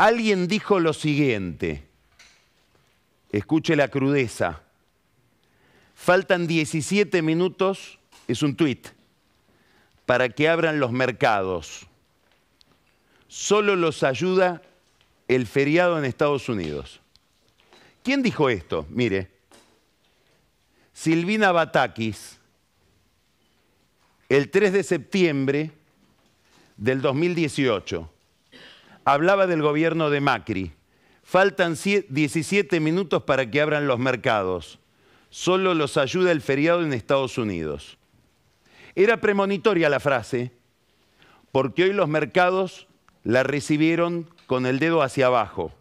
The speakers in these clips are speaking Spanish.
Alguien dijo lo siguiente, escuche la crudeza, faltan 17 minutos, es un tuit, para que abran los mercados. Solo los ayuda el feriado en Estados Unidos. ¿Quién dijo esto? Mire, Silvina Batakis, el 3 de septiembre del 2018, hablaba del gobierno de Macri. Faltan 17 minutos para que abran los mercados. Solo los ayuda el feriado en Estados Unidos. Era premonitoria la frase, porque hoy los mercados la recibieron con el dedo hacia abajo.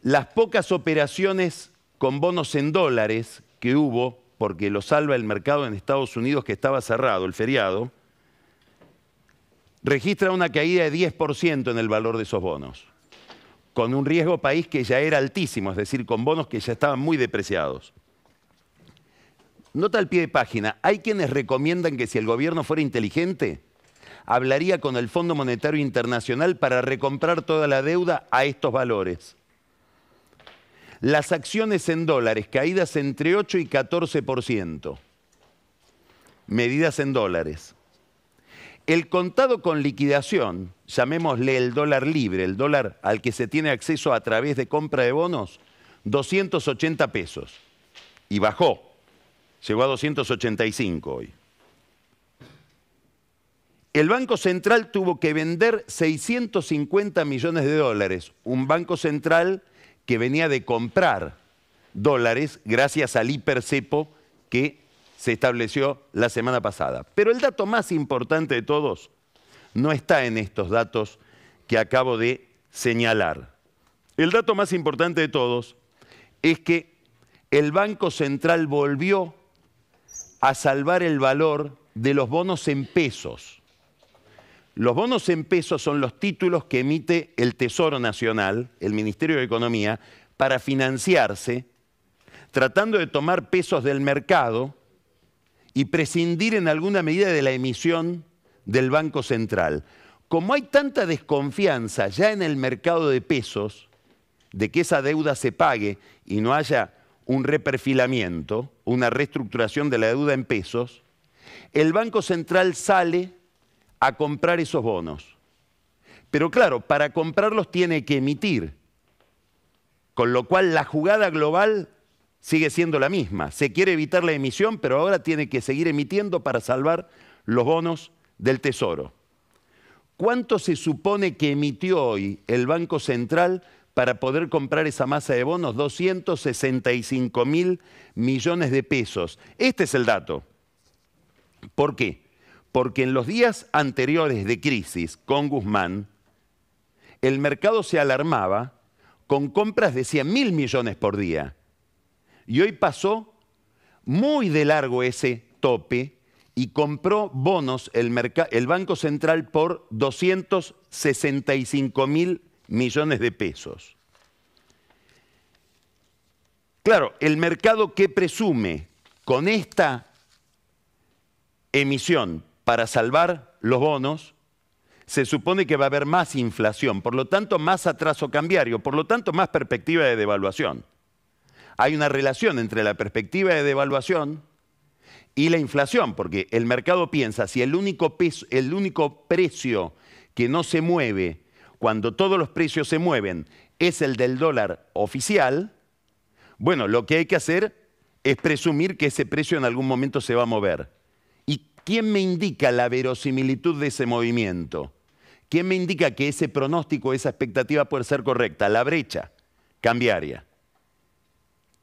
Las pocas operaciones con bonos en dólares que hubo, porque lo salva el mercado en Estados Unidos que estaba cerrado, el feriado, registra una caída de 10% en el valor de esos bonos, con un riesgo país que ya era altísimo, es decir, con bonos que ya estaban muy depreciados. Nota al pie de página, hay quienes recomiendan que si el gobierno fuera inteligente, hablaría con el Fondo Monetario Internacional para recomprar toda la deuda a estos valores. Las acciones en dólares caídas entre 8 y 14%, medidas en dólares. El contado con liquidación, llamémosle el dólar libre, el dólar al que se tiene acceso a través de compra de bonos, 280 pesos. Y bajó, llegó a 285 hoy. El Banco Central tuvo que vender 650 millones de dólares, un Banco Central que venía de comprar dólares gracias al hipercepo que se estableció la semana pasada. Pero el dato más importante de todos no está en estos datos que acabo de señalar. El dato más importante de todos es que el Banco Central volvió a salvar el valor de los bonos en pesos. Los bonos en pesos son los títulos que emite el Tesoro Nacional, el Ministerio de Economía, para financiarse, tratando de tomar pesos del mercado y prescindir en alguna medida de la emisión del Banco Central. Como hay tanta desconfianza ya en el mercado de pesos, de que esa deuda se pague y no haya un reperfilamiento, una reestructuración de la deuda en pesos, el Banco Central sale a comprar esos bonos. Pero claro, para comprarlos tiene que emitir, con lo cual la jugada global sigue siendo la misma. Se quiere evitar la emisión, pero ahora tiene que seguir emitiendo para salvar los bonos del Tesoro. ¿Cuánto se supone que emitió hoy el Banco Central para poder comprar esa masa de bonos? 265.000 millones de pesos. Este es el dato. ¿Por qué? Porque en los días anteriores de crisis con Guzmán, el mercado se alarmaba con compras de 100.000 millones por día. Y hoy pasó muy de largo ese tope y compró bonos el Banco Central por 265.000 millones de pesos. Claro, el mercado que presume con esta emisión para salvar los bonos, se supone que va a haber más inflación, por lo tanto más atraso cambiario, por lo tanto más perspectiva de devaluación. Hay una relación entre la perspectiva de devaluación y la inflación, porque el mercado piensa, si el único precio que no se mueve cuando todos los precios se mueven es el del dólar oficial, bueno, lo que hay que hacer es presumir que ese precio en algún momento se va a mover. ¿Y quién me indica la verosimilitud de ese movimiento? ¿Quién me indica que ese pronóstico, esa expectativa puede ser correcta? La brecha cambiaria,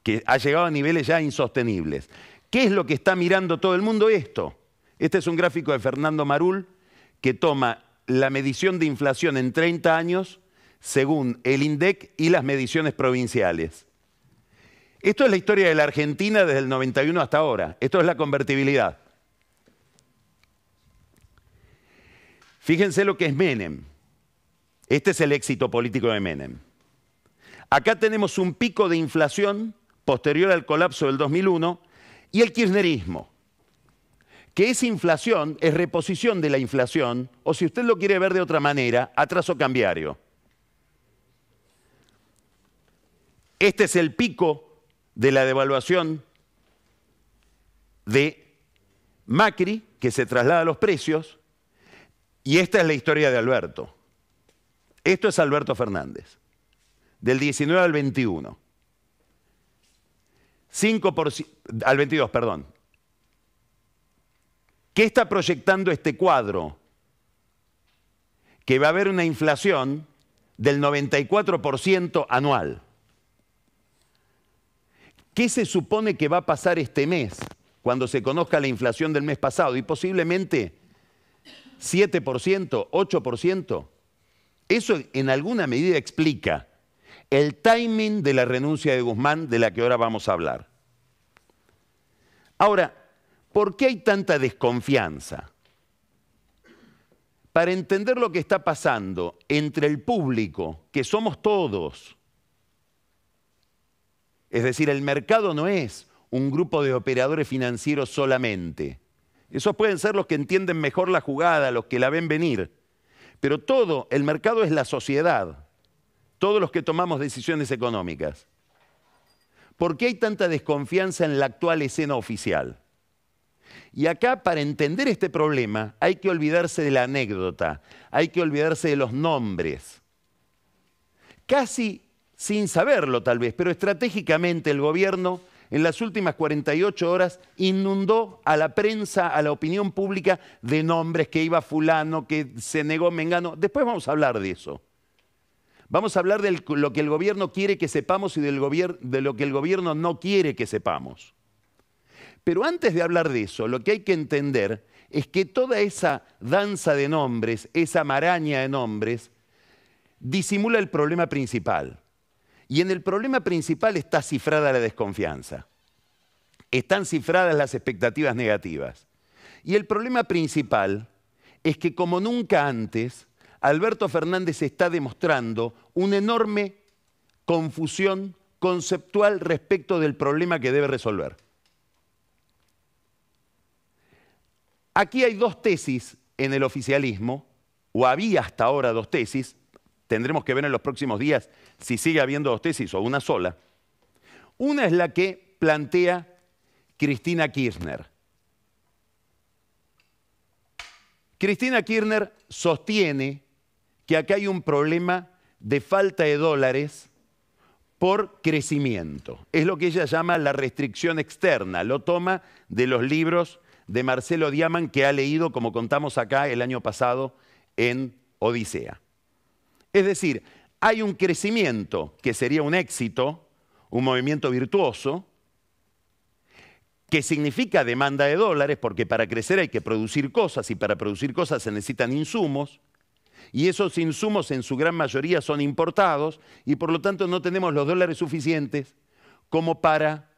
que ha llegado a niveles ya insostenibles. ¿Qué es lo que está mirando todo el mundo esto? Este es un gráfico de Fernando Marul que toma la medición de inflación en 30 años según el INDEC y las mediciones provinciales. Esto es la historia de la Argentina desde el 91 hasta ahora. Esto es la convertibilidad. Fíjense lo que es Menem. Este es el éxito político de Menem. Acá tenemos un pico de inflación posterior al colapso del 2001 y el kirchnerismo, que esa inflación es reposición de la inflación, o si usted lo quiere ver de otra manera, atraso cambiario. Este es el pico de la devaluación de Macri, que se traslada a los precios, y esta es la historia de Alberto. Esto es Alberto Fernández, del 19 al 21. 5%, al 22, perdón. ¿Qué está proyectando este cuadro? Que va a haber una inflación del 94% anual. ¿Qué se supone que va a pasar este mes, cuando se conozca la inflación del mes pasado? Y posiblemente 7%, 8%. Eso en alguna medida explica el timing de la renuncia de Guzmán, de la que ahora vamos a hablar. Ahora, ¿por qué hay tanta desconfianza? Para entender lo que está pasando entre el público, que somos todos, es decir, el mercado no es un grupo de operadores financieros solamente. Esos pueden ser los que entienden mejor la jugada, los que la ven venir. Pero todo, el mercado es la sociedad, todos los que tomamos decisiones económicas. ¿Por qué hay tanta desconfianza en la actual escena oficial? Y acá, para entender este problema, hay que olvidarse de la anécdota, hay que olvidarse de los nombres. Casi sin saberlo tal vez, pero estratégicamente el gobierno en las últimas 48 horas inundó a la prensa, a la opinión pública de nombres, que iba fulano, que se negó mengano. Después vamos a hablar de eso. Vamos a hablar de lo que el gobierno quiere que sepamos y de lo que el gobierno no quiere que sepamos. Pero antes de hablar de eso, lo que hay que entender es que toda esa danza de nombres, esa maraña de nombres, disimula el problema principal. Y en el problema principal está cifrada la desconfianza. Están cifradas las expectativas negativas. Y el problema principal es que, como nunca antes, Alberto Fernández está demostrando una enorme confusión conceptual respecto del problema que debe resolver. Aquí hay dos tesis en el oficialismo, o había hasta ahora dos tesis. Tendremos que ver en los próximos días si sigue habiendo dos tesis o una sola. Una es la que plantea Cristina Kirchner. Cristina Kirchner sostiene que acá hay un problema de falta de dólares por crecimiento. Es lo que ella llama la restricción externa. Lo toma de los libros de Marcelo Diaman, que ha leído, como contamos acá, el año pasado en Odisea. Es decir, hay un crecimiento que sería un éxito, un movimiento virtuoso, que significa demanda de dólares, porque para crecer hay que producir cosas, y para producir cosas se necesitan insumos, y esos insumos en su gran mayoría son importados, y por lo tanto no tenemos los dólares suficientes como para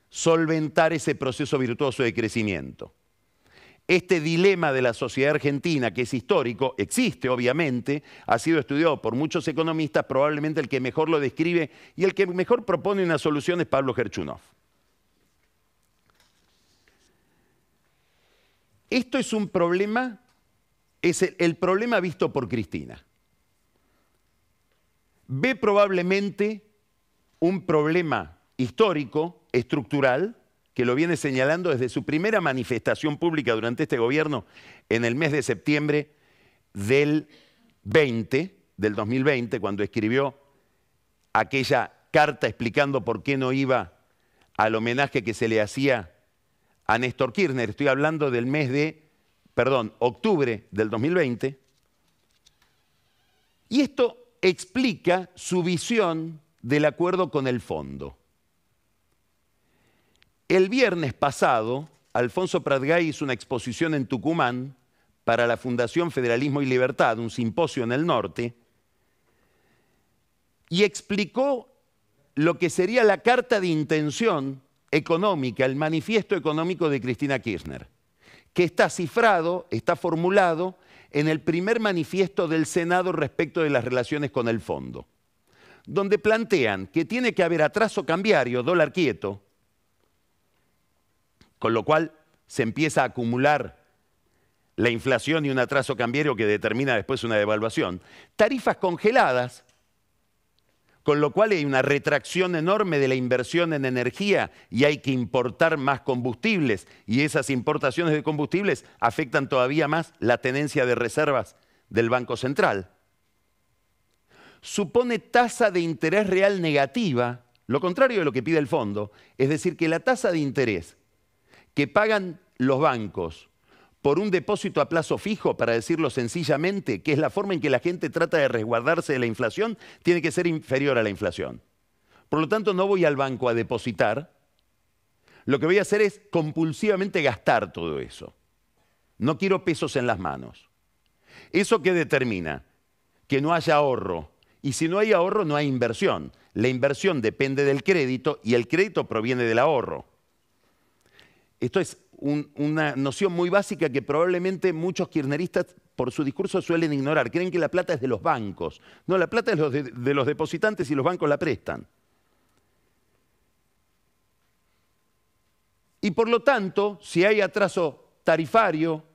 solventar ese proceso virtuoso de crecimiento. Este dilema de la sociedad argentina, que es histórico, existe obviamente, ha sido estudiado por muchos economistas, probablemente el que mejor lo describe y el que mejor propone una solución es Pablo Gerchunov. Esto es un problema, es el problema visto por Cristina. Ve probablemente un problema histórico, estructural, que lo viene señalando desde su primera manifestación pública durante este gobierno en el mes de septiembre del 2020, cuando escribió aquella carta explicando por qué no iba al homenaje que se le hacía a Néstor Kirchner. Estoy hablando del mes de, octubre del 2020. Y esto explica su visión del acuerdo con el fondo. El viernes pasado, Alfonso Pratgay hizo una exposición en Tucumán para la Fundación Federalismo y Libertad, un simposio en el norte, y explicó lo que sería la carta de intención económica, el manifiesto económico de Cristina Kirchner, que está cifrado, está formulado en el primer manifiesto del Senado respecto de las relaciones con el fondo, donde plantean que tiene que haber atraso cambiario, dólar quieto, con lo cual se empieza a acumular la inflación y un atraso cambiario que determina después una devaluación. Tarifas congeladas, con lo cual hay una retracción enorme de la inversión en energía y hay que importar más combustibles, y esas importaciones de combustibles afectan todavía más la tenencia de reservas del Banco Central. Supone tasa de interés real negativa, lo contrario de lo que pide el fondo, es decir, que la tasa de interés que pagan los bancos por un depósito a plazo fijo, para decirlo sencillamente, que es la forma en que la gente trata de resguardarse de la inflación, tiene que ser inferior a la inflación. Por lo tanto, no voy al banco a depositar. Lo que voy a hacer es compulsivamente gastar todo eso. No quiero pesos en las manos. ¿Eso qué determina? Que no haya ahorro. Y si no hay ahorro, no hay inversión. La inversión depende del crédito y el crédito proviene del ahorro. Esto es una noción muy básica que probablemente muchos kirchneristas por su discurso suelen ignorar. Creen que la plata es de los bancos. No, la plata es de los depositantes y los bancos la prestan. Y por lo tanto, si hay atraso tarifario,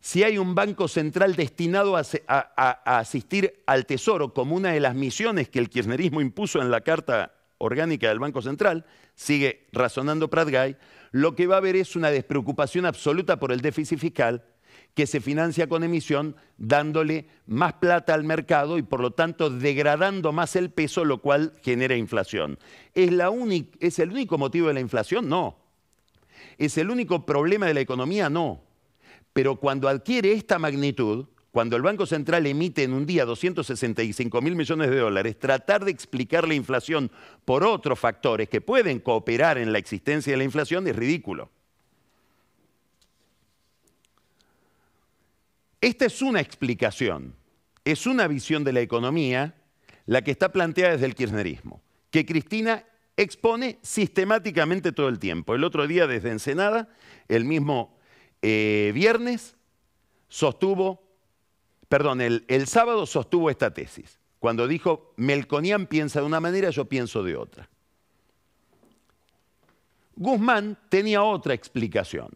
si hay un banco central destinado a asistir al Tesoro como una de las misiones que el kirchnerismo impuso en la Carta Orgánica del Banco Central, sigue razonando Prat-Gay, lo que va a haber es una despreocupación absoluta por el déficit fiscal que se financia con emisión, dándole más plata al mercado y por lo tanto degradando más el peso, lo cual genera inflación. ¿Es el único motivo de la inflación? No. ¿Es el único problema de la economía? No. Pero cuando adquiere esta magnitud, cuando el Banco Central emite en un día 265.000 millones de dólares, tratar de explicar la inflación por otros factores que pueden cooperar en la existencia de la inflación es ridículo. Esta es una explicación, es una visión de la economía la que está planteada desde el kirchnerismo, que Cristina expone sistemáticamente todo el tiempo. El otro día desde Ensenada, el mismo viernes, el sábado sostuvo esta tesis. Cuando dijo, Melconian piensa de una manera, yo pienso de otra. Guzmán tenía otra explicación.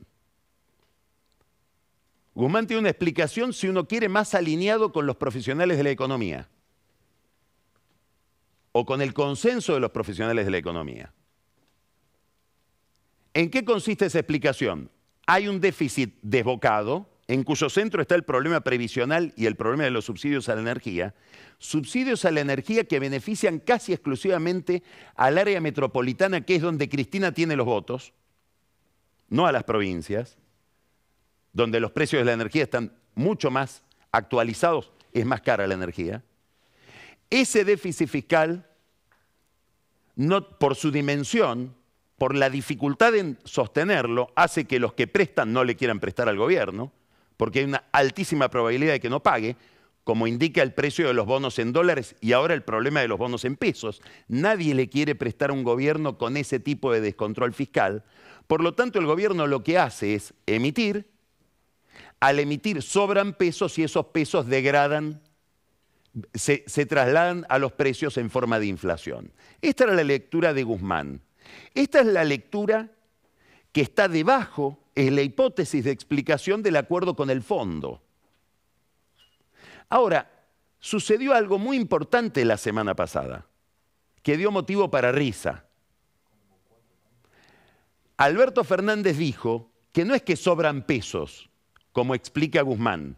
Guzmán tiene una explicación, si uno quiere, más alineado con los profesionales de la economía o con el consenso de los profesionales de la economía. ¿En qué consiste esa explicación? Hay un déficit desbocado, en cuyo centro está el problema previsional y el problema de los subsidios a la energía que benefician casi exclusivamente al área metropolitana, que es donde Cristina tiene los votos, no a las provincias, donde los precios de la energía están mucho más actualizados, es más cara la energía. Ese déficit fiscal, no, por su dimensión, por la dificultad en sostenerlo, hace que los que prestan no le quieran prestar al gobierno, porque hay una altísima probabilidad de que no pague, como indica el precio de los bonos en dólares y ahora el problema de los bonos en pesos. Nadie le quiere prestar a un gobierno con ese tipo de descontrol fiscal. Por lo tanto, el gobierno lo que hace es emitir. Al emitir sobran pesos y esos pesos degradan, se trasladan a los precios en forma de inflación. Esta era la lectura de Guzmán. Esta es la lectura que está debajo, es la hipótesis de explicación del acuerdo con el fondo. Ahora, sucedió algo muy importante la semana pasada, que dio motivo para risa. Alberto Fernández dijo que no es que sobran pesos, como explica Guzmán,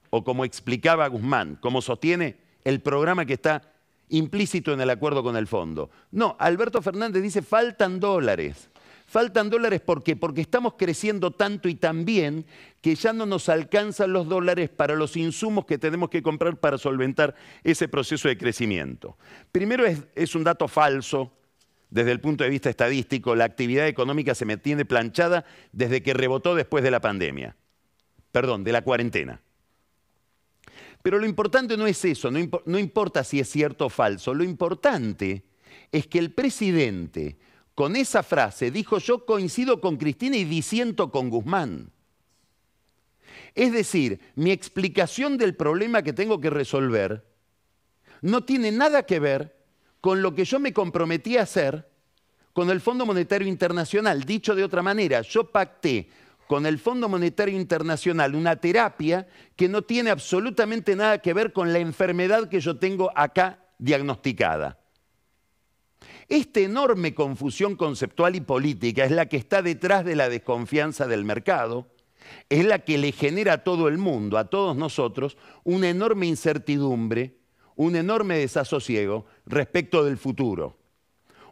o como explicaba Guzmán, como sostiene el programa que está implícito en el acuerdo con el fondo. No, Alberto Fernández dice faltan dólares. Faltan dólares ¿por qué? Porque estamos creciendo tanto y tan bien que ya no nos alcanzan los dólares para los insumos que tenemos que comprar para solventar ese proceso de crecimiento. Primero es un dato falso desde el punto de vista estadístico. La actividad económica se mantiene planchada desde que rebotó después de la pandemia. Perdón, de la cuarentena. Pero lo importante no es eso, no importa si es cierto o falso. Lo importante es que el presidente, con esa frase, dijo: yo coincido con Cristina y disiento con Guzmán. Es decir, mi explicación del problema que tengo que resolver no tiene nada que ver con lo que yo me comprometí a hacer con el Fondo Monetario Internacional. Dicho de otra manera, yo pacté con el Fondo Monetario Internacional una terapia que no tiene absolutamente nada que ver con la enfermedad que yo tengo acá diagnosticada. Esta enorme confusión conceptual y política es la que está detrás de la desconfianza del mercado, es la que le genera a todo el mundo, a todos nosotros, una enorme incertidumbre, un enorme desasosiego respecto del futuro.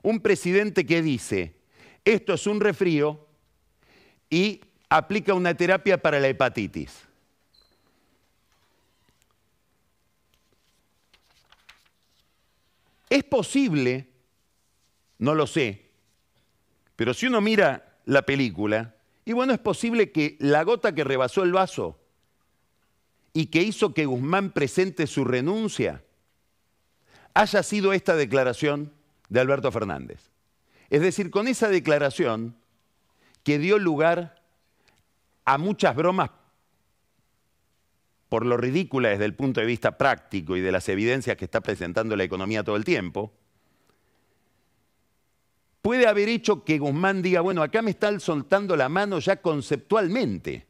Un presidente que dice, esto es un resfrío y aplica una terapia para la hepatitis. ¿Es posible? No lo sé, pero si uno mira la película, y bueno, es posible que la gota que rebasó el vaso y que hizo que Guzmán presente su renuncia haya sido esta declaración de Alberto Fernández. Es decir, con esa declaración que dio lugar a muchas bromas por lo ridícula desde el punto de vista práctico y de las evidencias que está presentando la economía todo el tiempo, puede haber hecho que Guzmán diga, bueno, acá me están soltando la mano ya conceptualmente.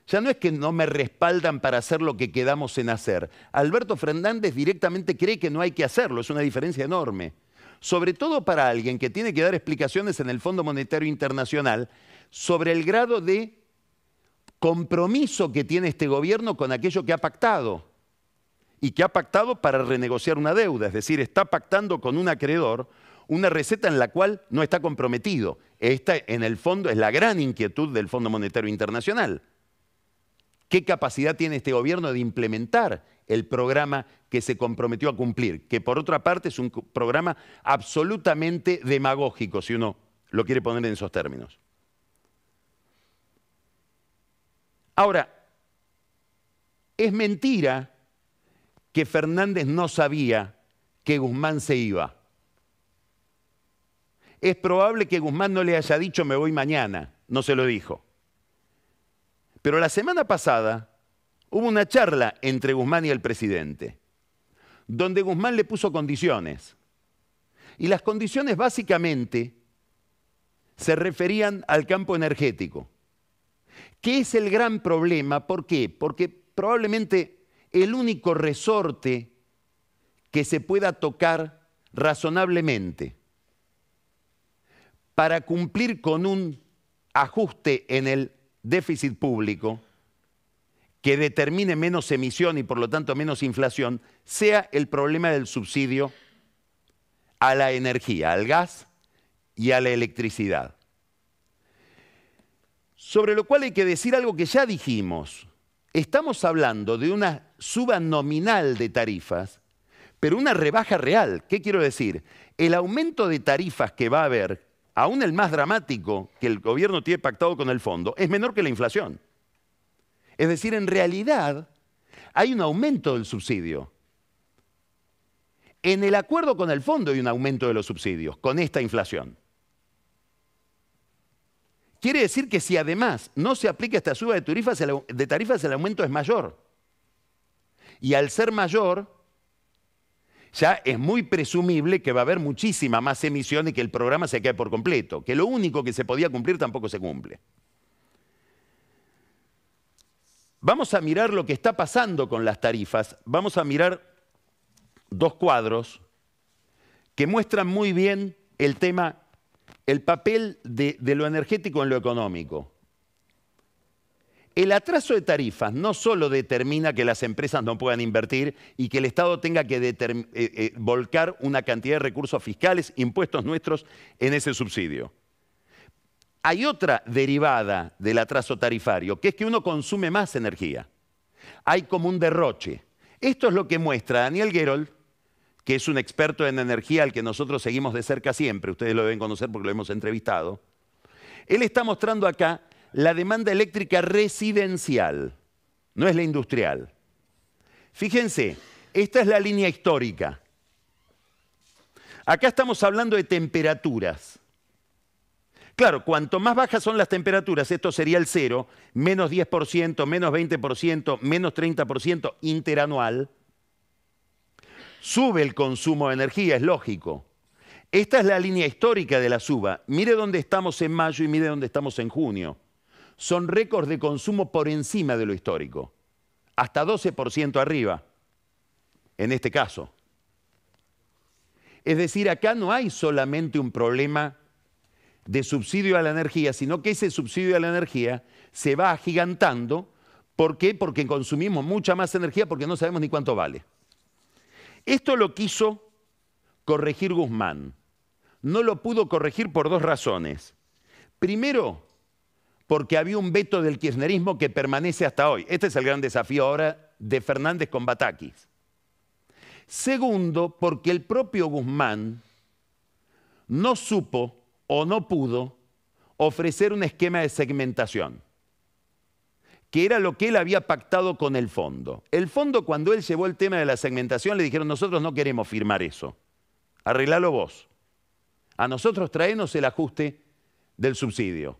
Ya no es que no me respaldan para hacer lo que quedamos en hacer. Alberto Fernández directamente cree que no hay que hacerlo, es una diferencia enorme. Sobre todo para alguien que tiene que dar explicaciones en el Fondo Monetario Internacional sobre el grado de compromiso que tiene este gobierno con aquello que ha pactado. Y que ha pactado para renegociar una deuda, es decir, está pactando con un acreedor una receta en la cual no está comprometido. Esta, en el fondo, es la gran inquietud del Fondo Monetario Internacional. ¿Qué capacidad tiene este gobierno de implementar el programa que se comprometió a cumplir? Que por otra parte es un programa absolutamente demagógico, si uno lo quiere poner en esos términos. Ahora, es mentira que Fernández no sabía que Guzmán se iba. Es probable que Guzmán no le haya dicho me voy mañana, no se lo dijo. Pero la semana pasada hubo una charla entre Guzmán y el presidente, donde Guzmán le puso condiciones. Y las condiciones básicamente se referían al campo energético, que es el gran problema. ¿Por qué? Porque probablemente el único resorte que se pueda tocar razonablemente para cumplir con un ajuste en el déficit público que determine menos emisión y por lo tanto menos inflación, sea el problema del subsidio a la energía, al gas y a la electricidad. Sobre lo cual hay que decir algo que ya dijimos. Estamos hablando de una suba nominal de tarifas, pero una rebaja real. ¿Qué quiero decir? El aumento de tarifas que va a haber, aún el más dramático que el gobierno tiene pactado con el fondo, es menor que la inflación. Es decir, en realidad hay un aumento del subsidio. En el acuerdo con el fondo hay un aumento de los subsidios, con esta inflación. Quiere decir que si además no se aplica esta suba de tarifas, el aumento es mayor. Y al ser mayor, ya es muy presumible que va a haber muchísima más emisión y que el programa se cae por completo, que lo único que se podía cumplir tampoco se cumple. Vamos a mirar lo que está pasando con las tarifas. Vamos a mirar dos cuadros que muestran muy bien el tema, el papel de lo energético en lo económico. El atraso de tarifas no solo determina que las empresas no puedan invertir y que el Estado tenga que volcar una cantidad de recursos fiscales, impuestos nuestros, en ese subsidio. Hay otra derivada del atraso tarifario, que es que uno consume más energía. Hay como un derroche. Esto es lo que muestra Daniel Gerold, que es un experto en energía al que nosotros seguimos de cerca siempre. Ustedes lo deben conocer porque lo hemos entrevistado. Él está mostrando acá la demanda eléctrica residencial, no es la industrial. Fíjense, esta es la línea histórica. Acá estamos hablando de temperaturas. Claro, cuanto más bajas son las temperaturas, esto sería el cero, menos 10%, menos 20%, menos 30% interanual, sube el consumo de energía, es lógico. Esta es la línea histórica de la suba. Mire dónde estamos en mayo y mire dónde estamos en junio. Son récords de consumo por encima de lo histórico. Hasta 12% arriba, en este caso. Es decir, acá no hay solamente un problema de subsidio a la energía, sino que ese subsidio a la energía se va agigantando. ¿Por qué? Porque consumimos mucha más energía porque no sabemos ni cuánto vale. Esto lo quiso corregir Guzmán. No lo pudo corregir por dos razones. Primero, porque había un veto del kirchnerismo que permanece hasta hoy. Este es el gran desafío ahora de Fernández con Batakis. Segundo, porque el propio Guzmán no supo o no pudo ofrecer un esquema de segmentación, que era lo que él había pactado con el fondo. El fondo, cuando él llevó el tema de la segmentación, le dijeron: nosotros no queremos firmar eso, arreglalo vos. A nosotros traenos el ajuste del subsidio.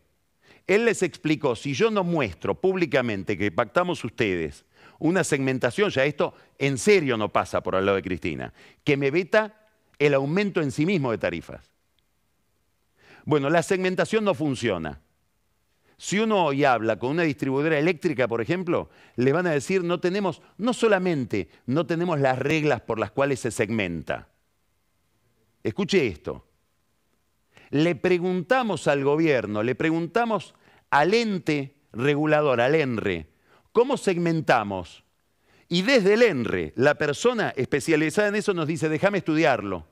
Él les explicó: si yo no muestro públicamente que pactamos ustedes una segmentación, ya esto en serio no pasa por al lado de Cristina, que me veta el aumento en sí mismo de tarifas. Bueno, la segmentación no funciona. Si uno hoy habla con una distribuidora eléctrica, por ejemplo, le van a decir: no solamente no tenemos las reglas por las cuales se segmenta. Escuche esto. Le preguntamos al gobierno, le preguntamos al ente regulador, al ENRE, ¿cómo segmentamos? Y desde el ENRE, la persona especializada en eso nos dice: déjame estudiarlo.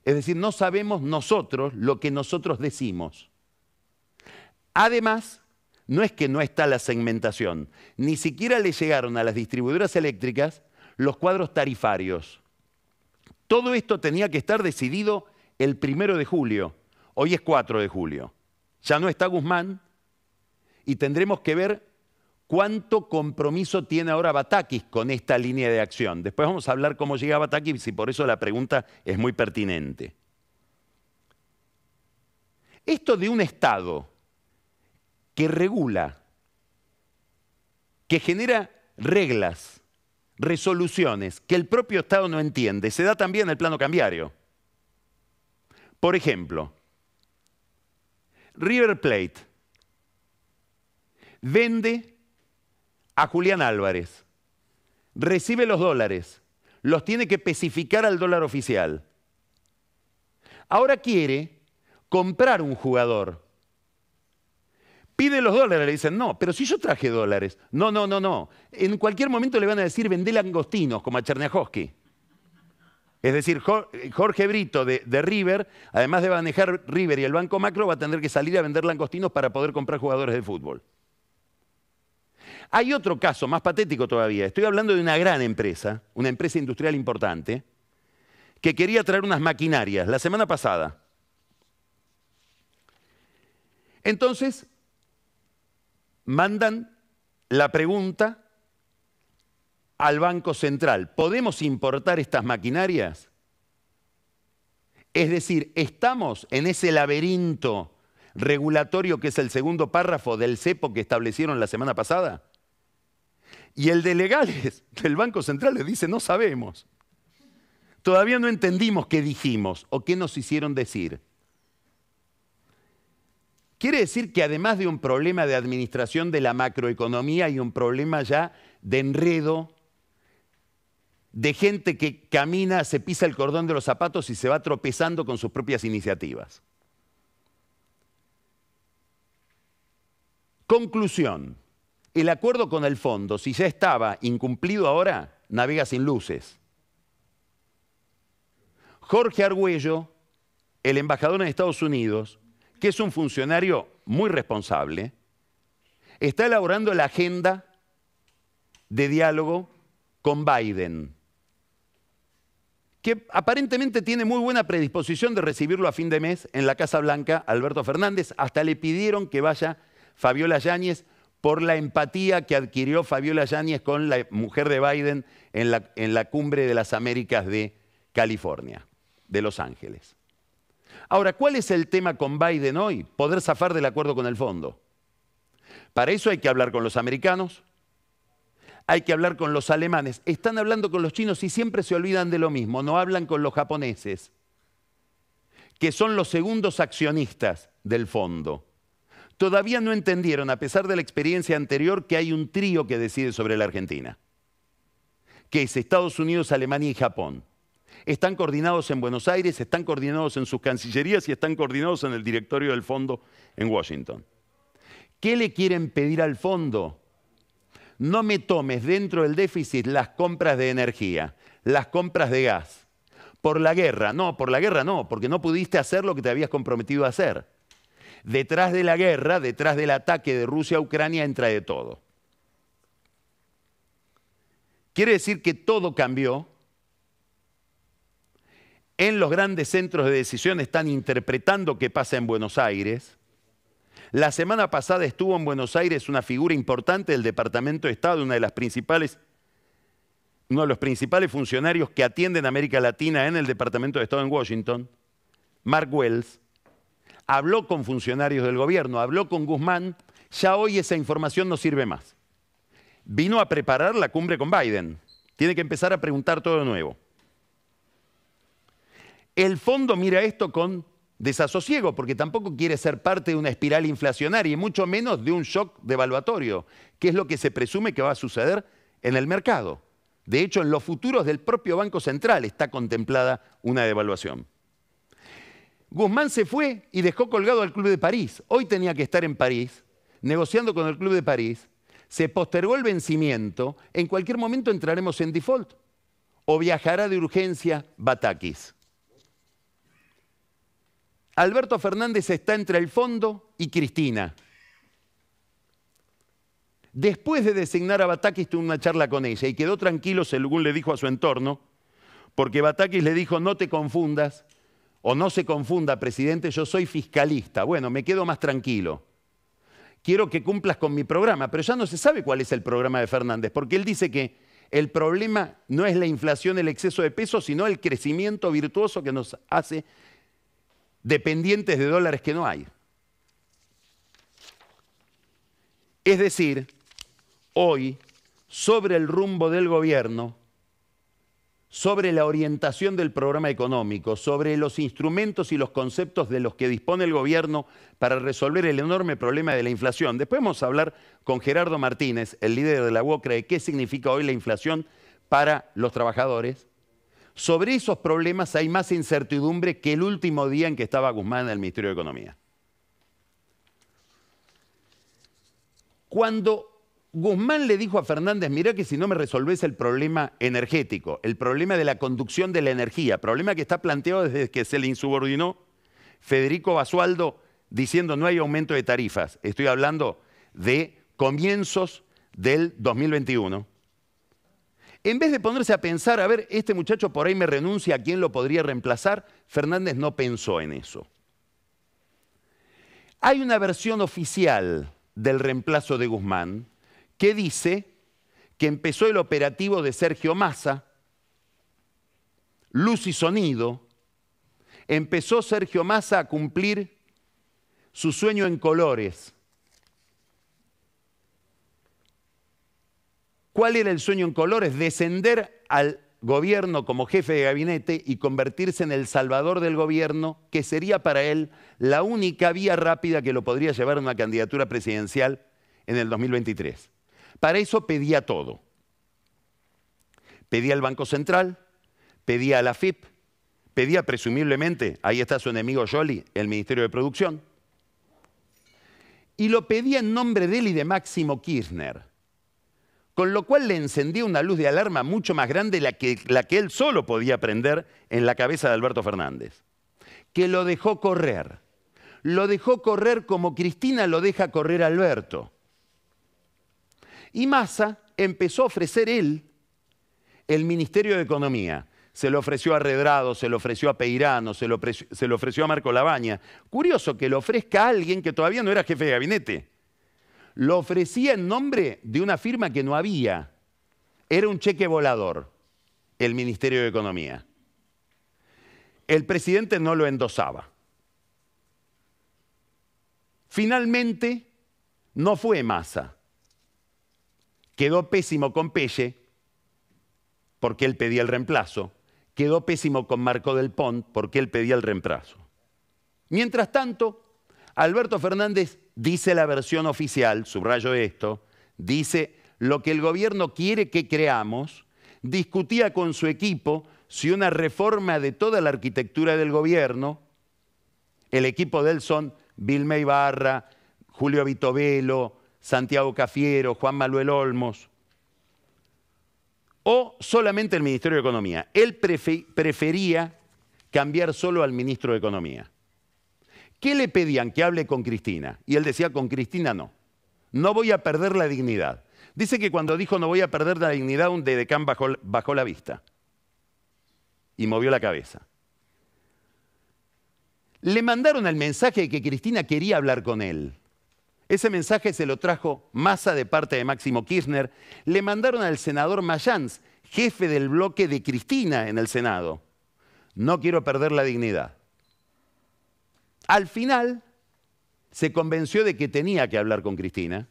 Es decir, no sabemos nosotros lo que nosotros decimos. Además, no es que no está la segmentación, ni siquiera le llegaron a las distribuidoras eléctricas los cuadros tarifarios. Todo esto tenía que estar decidido el 1 de julio. Hoy es 4 de julio. Ya no está Guzmán y tendremos que ver cuánto compromiso tiene ahora Batakis con esta línea de acción. Después vamos a hablar cómo llega Batakis y por eso la pregunta es muy pertinente. Esto de un Estado que regula, que genera reglas, resoluciones que el propio Estado no entiende, se da también en el plano cambiario. Por ejemplo, River Plate vende a Julián Álvarez, recibe los dólares, los tiene que especificar al dólar oficial. Ahora quiere comprar un jugador. Pide los dólares, le dicen: no, pero si yo traje dólares. No. En cualquier momento le van a decir: vendé langostinos, como a Cherniakhovsky. Es decir, Jorge Brito de River, además de manejar River y el Banco Macro, va a tener que salir a vender langostinos para poder comprar jugadores de fútbol. Hay otro caso más patético todavía. Estoy hablando de una gran empresa, una empresa industrial importante, que quería traer unas maquinarias la semana pasada. Entonces, mandan la pregunta al Banco Central: ¿podemos importar estas maquinarias? Es decir, estamos en ese laberinto regulatorio que es el segundo párrafo del cepo que establecieron la semana pasada. Y el de legales del Banco Central les dice: no sabemos. Todavía no entendimos qué dijimos o qué nos hicieron decir. Quiere decir que además de un problema de administración de la macroeconomía, hay un problema ya de enredo, de gente que camina, se pisa el cordón de los zapatos y se va tropezando con sus propias iniciativas. Conclusión: el acuerdo con el fondo, si ya estaba incumplido ahora, navega sin luces. Jorge Argüello, el embajador en Estados Unidos, que es un funcionario muy responsable, está elaborando la agenda de diálogo con Biden, que aparentemente tiene muy buena predisposición de recibirlo a fin de mes en la Casa Blanca, Alberto Fernández. Hasta le pidieron que vaya Fabiola Yáñez por la empatía que adquirió Fabiola Yáñez con la mujer de Biden en la Cumbre de las Américas de California, de Los Ángeles. Ahora, ¿cuál es el tema con Biden hoy? Poder zafar del acuerdo con el fondo. Para eso hay que hablar con los americanos, hay que hablar con los alemanes. Están hablando con los chinos y siempre se olvidan de lo mismo, no hablan con los japoneses. que son los segundos accionistas del fondo, todavía no entendieron, a pesar de la experiencia anterior, que hay un trío que decide sobre la Argentina, que es Estados Unidos, Alemania y Japón. Están coordinados en Buenos Aires, están coordinados en sus cancillerías y están coordinados en el directorio del fondo en Washington. ¿Qué le quieren pedir al fondo? No me tomes dentro del déficit las compras de energía, las compras de gas. Por la guerra, no, porque no pudiste hacer lo que te habías comprometido a hacer. Detrás de la guerra, detrás del ataque de Rusia a Ucrania, entra de todo. Quiere decir que todo cambió. En los grandes centros de decisión están interpretando qué pasa en Buenos Aires. La semana pasada estuvo en Buenos Aires una figura importante del Departamento de Estado, uno de los principales funcionarios que atienden a América Latina en el Departamento de Estado en Washington, Mark Wells. Habló con funcionarios del gobierno, habló con Guzmán, ya hoy esa información no sirve más. Vino a preparar la cumbre con Biden, tiene que empezar a preguntar todo de nuevo. El fondo mira esto con desasosiego, porque tampoco quiere ser parte de una espiral inflacionaria, y mucho menos de un shock devaluatorio, que es lo que se presume que va a suceder en el mercado. De hecho, en los futuros del propio Banco Central está contemplada una devaluación. Guzmán se fue y dejó colgado al Club de París. Hoy tenía que estar en París, negociando con el Club de París. Se postergó el vencimiento. En cualquier momento entraremos en default. O viajará de urgencia Batakis. Alberto Fernández está entre el fondo y Cristina. Después de designar a Batakis, tuvo una charla con ella y quedó tranquilo, según le dijo a su entorno, porque Batakis le dijo: no te confundas, o no se confunda, presidente, yo soy fiscalista. Bueno, me quedo más tranquilo. Quiero que cumplas con mi programa, pero ya no se sabe cuál es el programa de Fernández, porque él dice que el problema no es la inflación, el exceso de peso, sino el crecimiento virtuoso que nos hace dependientes de dólares que no hay. Es decir, hoy, sobre el rumbo del gobierno, sobre la orientación del programa económico, sobre los instrumentos y los conceptos de los que dispone el gobierno para resolver el enorme problema de la inflación. Después vamos a hablar con Gerardo Martínez, el líder de la UOCRA, de qué significa hoy la inflación para los trabajadores. Sobre esos problemas hay más incertidumbre que el último día en que estaba Guzmán en el Ministerio de Economía. Cuando Guzmán le dijo a Fernández: mirá que si no me resolvés el problema energético, el problema de la conducción de la energía, problema que está planteado desde que se le insubordinó Federico Basualdo diciendo no hay aumento de tarifas. Estoy hablando de comienzos del 2021. En vez de ponerse a pensar, a ver, este muchacho por ahí me renuncia, ¿a quién lo podría reemplazar? Fernández no pensó en eso. Hay una versión oficial del reemplazo de Guzmán que dice que empezó el operativo de Sergio Massa, luz y sonido. Empezó Sergio Massa a cumplir su sueño en colores. ¿Cuál era el sueño en colores? Descender al gobierno como jefe de gabinete y convertirse en el salvador del gobierno, que sería para él la única vía rápida que lo podría llevar a una candidatura presidencial en el 2023. Para eso pedía todo. Pedía al Banco Central, pedía a la AFIP, pedía presumiblemente, ahí está su enemigo Joly, el Ministerio de Producción, y lo pedía en nombre de él y de Máximo Kirchner. Con lo cual le encendía una luz de alarma mucho más grande la que él solo podía prender en la cabeza de Alberto Fernández. Que lo dejó correr. Lo dejó correr como Cristina lo deja correr a Alberto. Y Massa empezó a ofrecer él el Ministerio de Economía. Se lo ofreció a Redrado, se lo ofreció a Peirano, se lo ofreció a Marco Labaña. Curioso que lo ofrezca a alguien que todavía no era jefe de gabinete. Lo ofrecía en nombre de una firma que no había. Era un cheque volador, el Ministerio de Economía. El presidente no lo endosaba. Finalmente, no fue Massa. Quedó pésimo con Pelle, porque él pedía el reemplazo. Quedó pésimo con Marco del Pont, porque él pedía el reemplazo. Mientras tanto, Alberto Fernández dice la versión oficial, subrayo esto, dice lo que el gobierno quiere que creamos, discutía con su equipo si una reforma de toda la arquitectura del gobierno, el equipo de él son Vilma Ibarra, Julio Vitovelo, Santiago Cafiero, Juan Manuel Olmos, o solamente el Ministerio de Economía. Él prefería cambiar solo al ministro de Economía. ¿Qué le pedían? Que hable con Cristina. Y él decía, con Cristina no. No voy a perder la dignidad. Dice que cuando dijo no voy a perder la dignidad, un dedecán bajó la vista y movió la cabeza. Le mandaron el mensaje de que Cristina quería hablar con él. Ese mensaje se lo trajo Massa de parte de Máximo Kirchner. Le mandaron al senador Mayans, jefe del bloque de Cristina en el Senado. No quiero perder la dignidad. Al final, se convenció de que tenía que hablar con Cristina.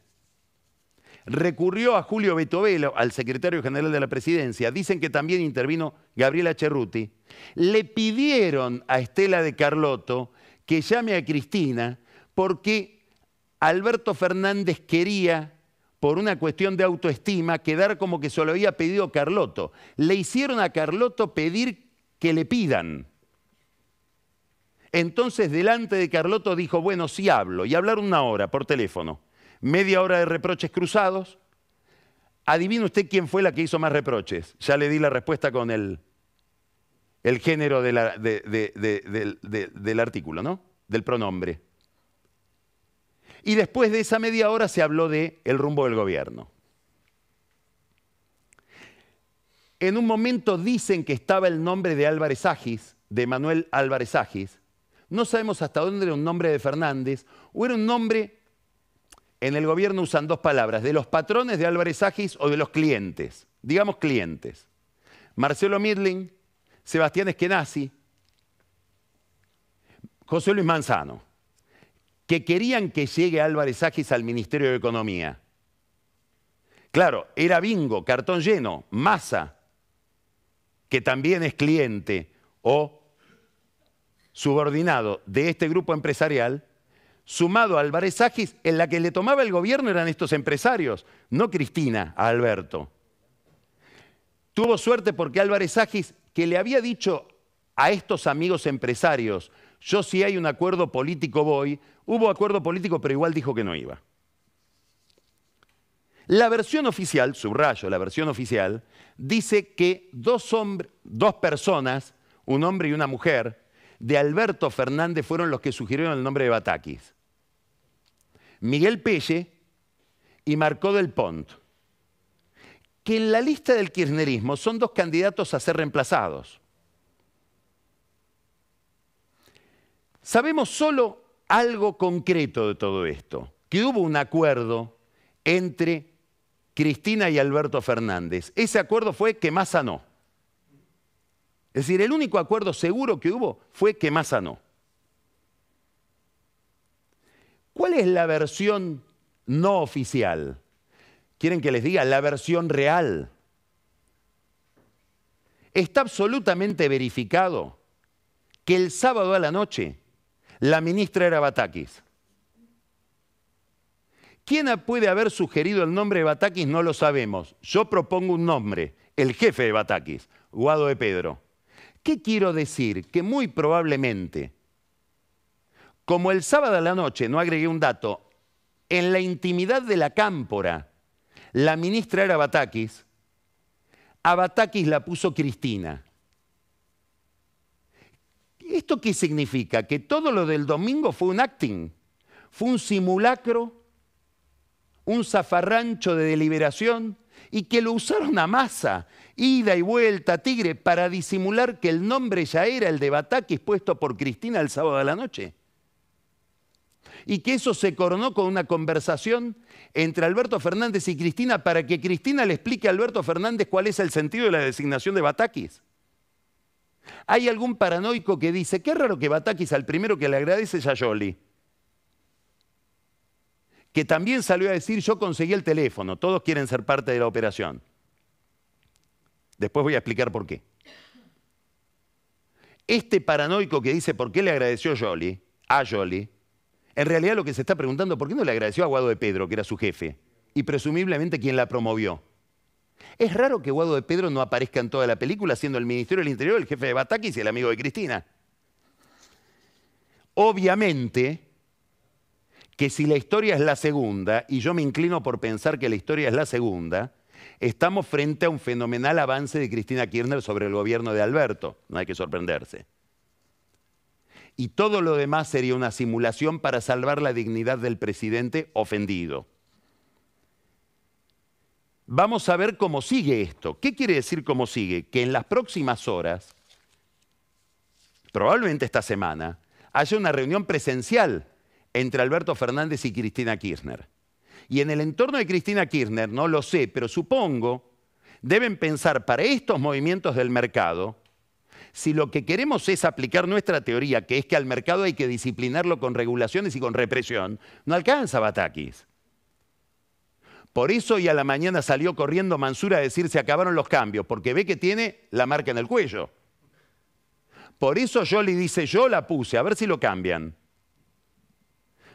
Recurrió a Julio Vitovelo, al secretario general de la Presidencia. Dicen que también intervino Gabriela Cerruti. Le pidieron a Estela de Carlotto que llame a Cristina porque Alberto Fernández quería, por una cuestión de autoestima, quedar como que se lo había pedido Carlotto. Le hicieron a Carlotto pedir que le pidan. Entonces, delante de Carlotto dijo, bueno, sí hablo. Y hablaron 1 hora por teléfono. Media hora de reproches cruzados. Adivine usted quién fue la que hizo más reproches. Ya le di la respuesta con el género del artículo, ¿no? Del pronombre. Y después de esa media hora se habló de el rumbo del gobierno. En un momento dicen que estaba el nombre de Álvarez Agis, de Manuel Álvarez Agis. No sabemos hasta dónde era un nombre de Fernández o era un nombre, en el gobierno usan 2 palabras, de los patrones de Álvarez Agis o de los clientes. Digamos clientes. Marcelo Midling, Sebastián Eskenazi, José Luis Manzano, que querían que llegue Álvarez Agis al Ministerio de Economía. Claro, era bingo, cartón lleno, Massa, que también es cliente o subordinado de este grupo empresarial, sumado a Álvarez Agis, en la que le tomaba el gobierno eran estos empresarios, no Cristina a Alberto. Tuvo suerte porque Álvarez Agis, que le había dicho a estos amigos empresarios, yo si hay un acuerdo político voy, hubo acuerdo político pero igual dijo que no iba. La versión oficial, subrayo, la versión oficial, dice que 2 personas, un hombre y una mujer, de Alberto Fernández fueron los que sugirieron el nombre de Batakis. Miguel Pelle y Marcó del Pont, que en la lista del kirchnerismo son 2 candidatos a ser reemplazados. Sabemos solo algo concreto de todo esto, que hubo un acuerdo entre Cristina y Alberto Fernández. Ese acuerdo fue que Massa no. Es decir, el único acuerdo seguro que hubo fue que Massa no. ¿Cuál es la versión no oficial? ¿Quieren que les diga la versión real? Está absolutamente verificado que el sábado a la noche la ministra era Batakis. ¿Quién puede haber sugerido el nombre de Batakis? No lo sabemos. Yo propongo un nombre, el jefe de Batakis, Guado de Pedro. ¿Qué quiero decir? Que muy probablemente, como el sábado a la noche, no agregué un dato, en la intimidad de la cámpora, la ministra era Batakis, a Batakis la puso Cristina. ¿Esto qué significa? Que todo lo del domingo fue un acting, fue un simulacro, un zafarrancho de deliberación, y que lo usaron a Massa, ida y vuelta, Tigre, para disimular que el nombre ya era el de Batakis puesto por Cristina el sábado a la noche. Y que eso se coronó con una conversación entre Alberto Fernández y Cristina para que Cristina le explique a Alberto Fernández cuál es el sentido de la designación de Batakis. Hay algún paranoico que dice, qué raro que Batakis al primero que le agradece es a Scioli, que también salió a decir, yo conseguí el teléfono, todos quieren ser parte de la operación. Después voy a explicar por qué. Este paranoico que dice por qué le agradeció Scioli, a Scioli, en realidad lo que se está preguntando, ¿por qué no le agradeció a Guado de Pedro, que era su jefe, y presumiblemente quien la promovió? Es raro que Guado de Pedro no aparezca en toda la película, siendo el Ministerio del Interior el jefe de Batakis y el amigo de Cristina. Obviamente que si la historia es la segunda, y yo me inclino por pensar que la historia es la segunda, estamos frente a un fenomenal avance de Cristina Kirchner sobre el gobierno de Alberto. No hay que sorprenderse. Y todo lo demás sería una simulación para salvar la dignidad del presidente ofendido. Vamos a ver cómo sigue esto. ¿Qué quiere decir cómo sigue? Que en las próximas horas, probablemente esta semana, haya una reunión presencial entre Alberto Fernández y Cristina Kirchner. Y en el entorno de Cristina Kirchner, no lo sé, pero supongo, deben pensar para estos movimientos del mercado, si lo que queremos es aplicar nuestra teoría, que es que al mercado hay que disciplinarlo con regulaciones y con represión, no alcanza Batakis. Por eso hoy a la mañana salió corriendo Mansur a decir se acabaron los cambios, porque ve que tiene la marca en el cuello. Por eso Scioli dice, yo la puse, a ver si lo cambian.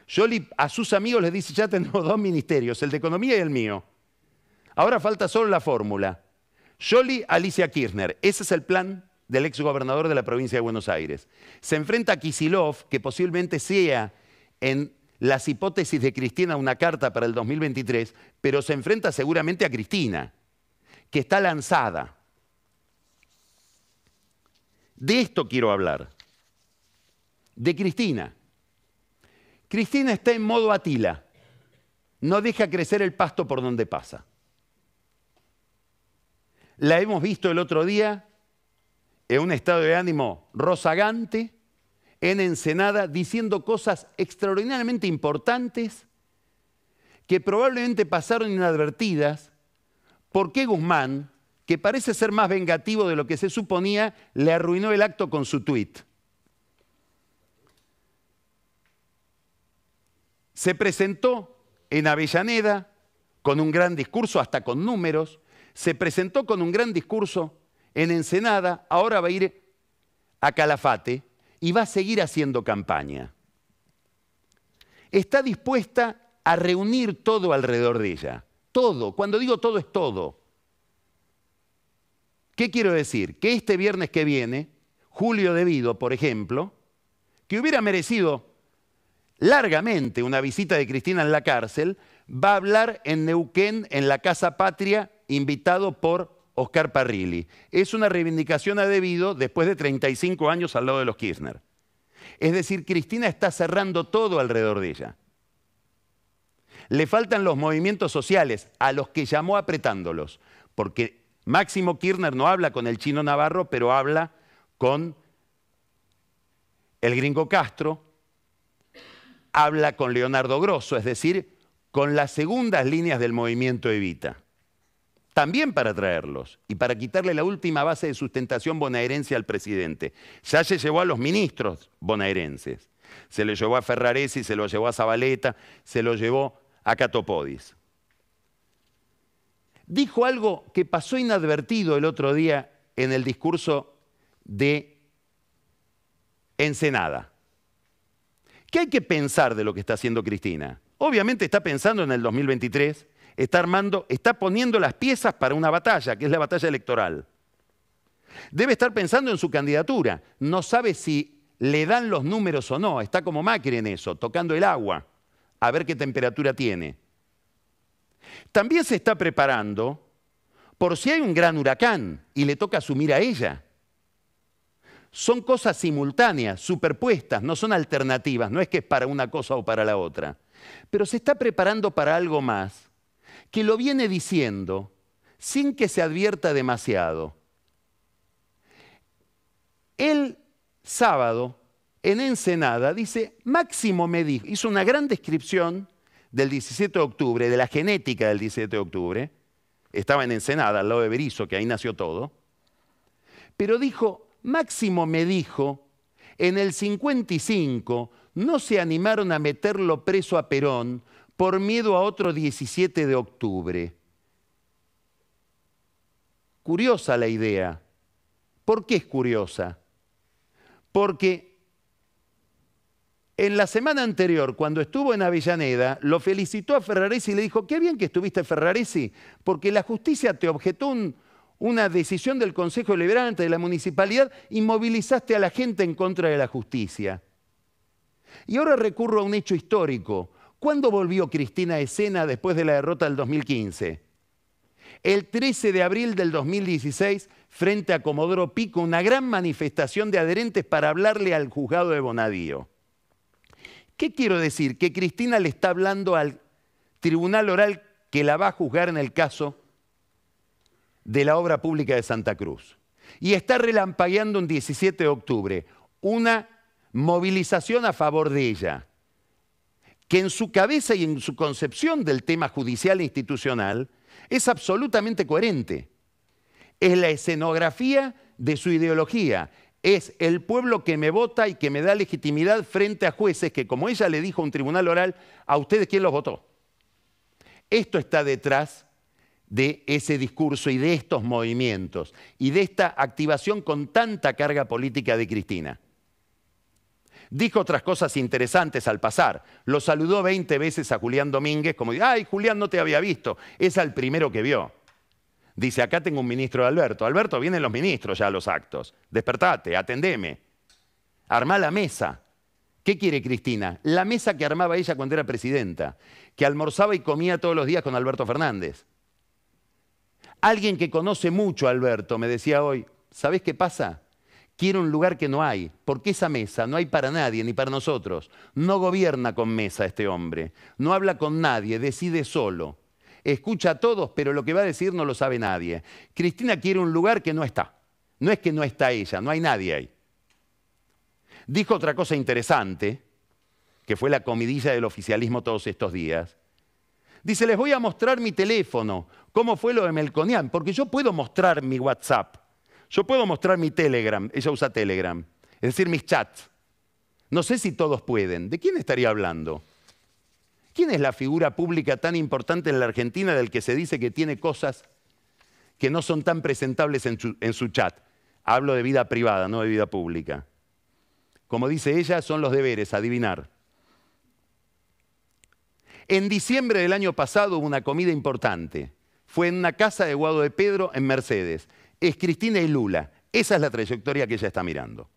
Scioli a sus amigos les dice, ya tenemos dos ministerios, el de Economía y el mío. Ahora falta solo la fórmula. Scioli, Alicia Kirchner. Ese es el plan del exgobernador de la provincia de Buenos Aires. Se enfrenta a Kicillof, que posiblemente sea en las hipótesis de Cristina una carta para el 2023, pero se enfrenta seguramente a Cristina, que está lanzada. De esto quiero hablar. De Cristina. Cristina está en modo Atila. No deja crecer el pasto por donde pasa. La hemos visto el otro día en un estado de ánimo rozagante, en Ensenada, diciendo cosas extraordinariamente importantes que probablemente pasaron inadvertidas porque Guzmán, que parece ser más vengativo de lo que se suponía, le arruinó el acto con su tuit. Se presentó en Avellaneda con un gran discurso, hasta con números. Se presentó con un gran discurso en Ensenada, ahora va a ir a Calafate y va a seguir haciendo campaña. Está dispuesta a reunir todo alrededor de ella. Todo. Cuando digo todo, es todo. ¿Qué quiero decir? Que este viernes que viene, Julio De Vido, por ejemplo, que hubiera merecido largamente una visita de Cristina en la cárcel, va a hablar en Neuquén, en la Casa Patria, invitado por Oscar Parrilli. Es una reivindicación a De Vido después de 35 años al lado de los Kirchner. Es decir, Cristina está cerrando todo alrededor de ella. Le faltan los movimientos sociales, a los que llamó apretándolos, porque Máximo Kirchner no habla con el Chino Navarro, pero habla con el Gringo Castro, habla con Leonardo Grosso, es decir, con las segundas líneas del movimiento Evita. También para traerlos y para quitarle la última base de sustentación bonaerense al presidente. Ya se llevó a los ministros bonaerenses. Se lo llevó a Ferraresi, se lo llevó a Zabaleta, se lo llevó a Catopodis. Dijo algo que pasó inadvertido el otro día en el discurso de Ensenada. ¿Qué hay que pensar de lo que está haciendo Cristina? Obviamente está pensando en el 2023, está poniendo las piezas para una batalla, que es la batalla electoral. Debe estar pensando en su candidatura. No sabe si le dan los números o no. Está como Macri en eso, tocando el agua, a ver qué temperatura tiene. También se está preparando por si hay un gran huracán y le toca asumir a ella. Son cosas simultáneas, superpuestas, no son alternativas, no es que es para una cosa o para la otra. Pero se está preparando para algo más, que lo viene diciendo sin que se advierta demasiado. El sábado, en Ensenada, dice, Máximo me dijo, hizo una gran descripción del 17 de octubre, de la genética del 17 de octubre, estaba en Ensenada, al lado de Berisso, que ahí nació todo, pero dijo, Máximo me dijo, en el 55 no se animaron a meterlo preso a Perón por miedo a otro 17 de octubre. Curiosa la idea. ¿Por qué es curiosa? Porque En la semana anterior, cuando estuvo en Avellaneda, lo felicitó a Ferraresi y le dijo, qué bien que estuviste, Ferraresi, porque la justicia te objetó una decisión del Consejo Deliberante de la Municipalidad y movilizaste a la gente en contra de la justicia. Y ahora recurro a un hecho histórico. ¿Cuándo volvió Cristina a escena después de la derrota del 2015? El 13 de abril del 2016, frente a Comodoro Pi, una gran manifestación de adherentes para hablarle al juzgado de Bonadío. ¿Qué quiero decir? Que Cristina le está hablando al tribunal oral que la va a juzgar en el caso de la obra pública de Santa Cruz. Y está relampagueando un 17 de octubre una movilización a favor de ella, que en su cabeza y en su concepción del tema judicial e institucional es absolutamente coherente. Es la escenografía de su ideología. Es el pueblo que me vota y que me da legitimidad frente a jueces que, como ella le dijo a un tribunal oral, a ustedes, ¿quién los votó? Esto está detrás de ese discurso y de estos movimientos y de esta activación con tanta carga política de Cristina. Dijo otras cosas interesantes al pasar. Lo saludó 20 veces a Julián Domínguez como, ¡ay, Julián, no te había visto! Es al primero que vio. Dice, acá tengo un ministro de Alberto. Alberto, vienen los ministros ya a los actos. Despertate, atendeme. Armá la mesa. ¿Qué quiere Cristina? La mesa que armaba ella cuando era presidenta, que almorzaba y comía todos los días con Alberto Fernández. Alguien que conoce mucho a Alberto me decía hoy, ¿sabés qué pasa? Quiero un lugar que no hay, porque esa mesa no hay para nadie, ni para nosotros. No gobierna con mesa este hombre, no habla con nadie, decide solo. Escucha a todos, pero lo que va a decir no lo sabe nadie. Cristina quiere un lugar que no está. No es que no está ella, no hay nadie ahí. Dijo otra cosa interesante, que fue la comidilla del oficialismo todos estos días. Dice, les voy a mostrar mi teléfono, cómo fue lo de Melconian, porque yo puedo mostrar mi WhatsApp, yo puedo mostrar mi Telegram, ella usa Telegram, es decir, mis chats. No sé si todos pueden. ¿De quién estaría hablando? ¿Quién es la figura pública tan importante en la Argentina del que se dice que tiene cosas que no son tan presentables en su chat? Hablo de vida privada, no de vida pública. Como dice ella, son los deberes, adivinar. En diciembre del año pasado hubo una comida importante. Fue en una casa de Guado de Pedro en Mercedes. Es Cristina y Lula. Esa es la trayectoria que ella está mirando.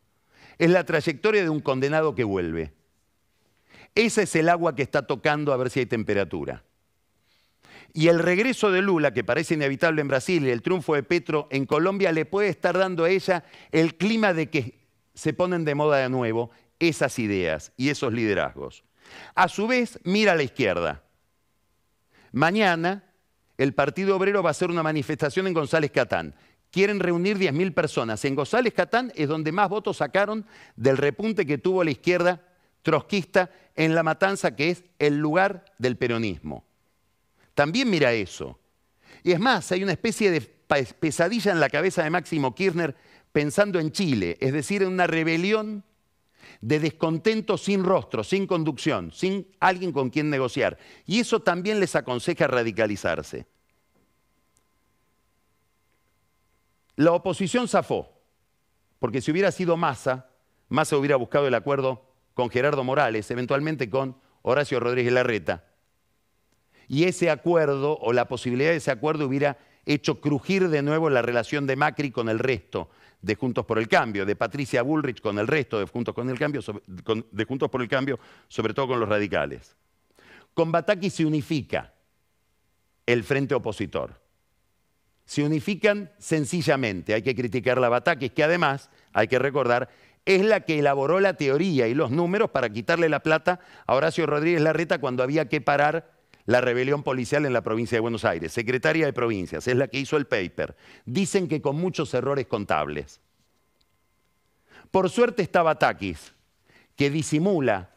Es la trayectoria de un condenado que vuelve. Ese es el agua que está tocando a ver si hay temperatura. Y el regreso de Lula, que parece inevitable en Brasil, y el triunfo de Petro en Colombia, le puede estar dando a ella el clima de que se ponen de moda de nuevo esas ideas y esos liderazgos. A su vez, mira a la izquierda. Mañana, el Partido Obrero va a hacer una manifestación en González Catán. Quieren reunir 10.000 personas. En González Catán es donde más votos sacaron del repunte que tuvo la izquierda trotskista en La Matanza, que es el lugar del peronismo. También mira eso. Y es más, hay una especie de pesadilla en la cabeza de Máximo Kirchner pensando en Chile, es decir, en una rebelión de descontento sin rostro, sin conducción, sin alguien con quien negociar. Y eso también les aconseja radicalizarse. La oposición zafó, porque si hubiera sido Massa, Massa hubiera buscado el acuerdo con Gerardo Morales, eventualmente con Horacio Rodríguez Larreta. Y ese acuerdo, o la posibilidad de ese acuerdo, hubiera hecho crujir de nuevo la relación de Macri con el resto de Juntos por el Cambio, de Patricia Bullrich con el resto de Juntos por el Cambio, sobre todo con los radicales. Con Batakis se unifica el frente opositor. Se unifican sencillamente. Hay que criticar a Batakis, que además, hay que recordar, es la que elaboró la teoría y los números para quitarle la plata a Horacio Rodríguez Larreta cuando había que parar la rebelión policial en la provincia de Buenos Aires. Secretaria de Provincias, es la que hizo el paper. Dicen que con muchos errores contables. Por suerte está Batakis, que disimula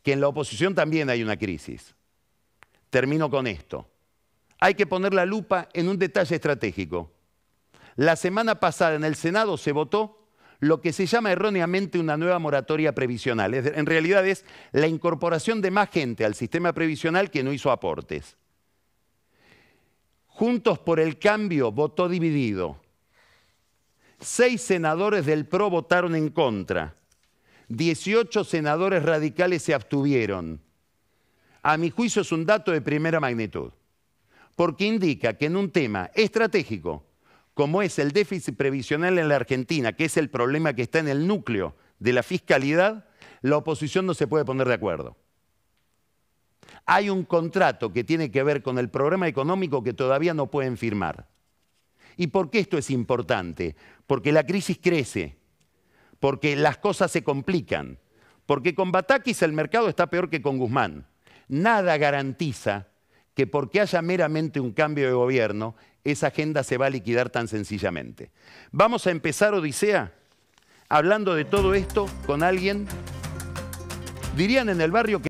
que en la oposición también hay una crisis. Termino con esto. Hay que poner la lupa en un detalle estratégico. La semana pasada en el Senado se votó lo que se llama erróneamente una nueva moratoria previsional. En realidad es la incorporación de más gente al sistema previsional que no hizo aportes. Juntos por el Cambio votó dividido. 6 senadores del PRO votaron en contra. 18 senadores radicales se abstuvieron. A mi juicio es un dato de primera magnitud, porque indica que en un tema estratégico, como es el déficit previsional en la Argentina, que es el problema que está en el núcleo de la fiscalidad, la oposición no se puede poner de acuerdo. Hay un contrato que tiene que ver con el programa económico que todavía no pueden firmar. ¿Y por qué esto es importante? Porque la crisis crece, porque las cosas se complican, porque con Batakis el mercado está peor que con Guzmán. Nada garantiza que porque haya meramente un cambio de gobierno, esa agenda se va a liquidar tan sencillamente. Vamos a empezar, Odisea, hablando de todo esto con alguien, dirían en el barrio que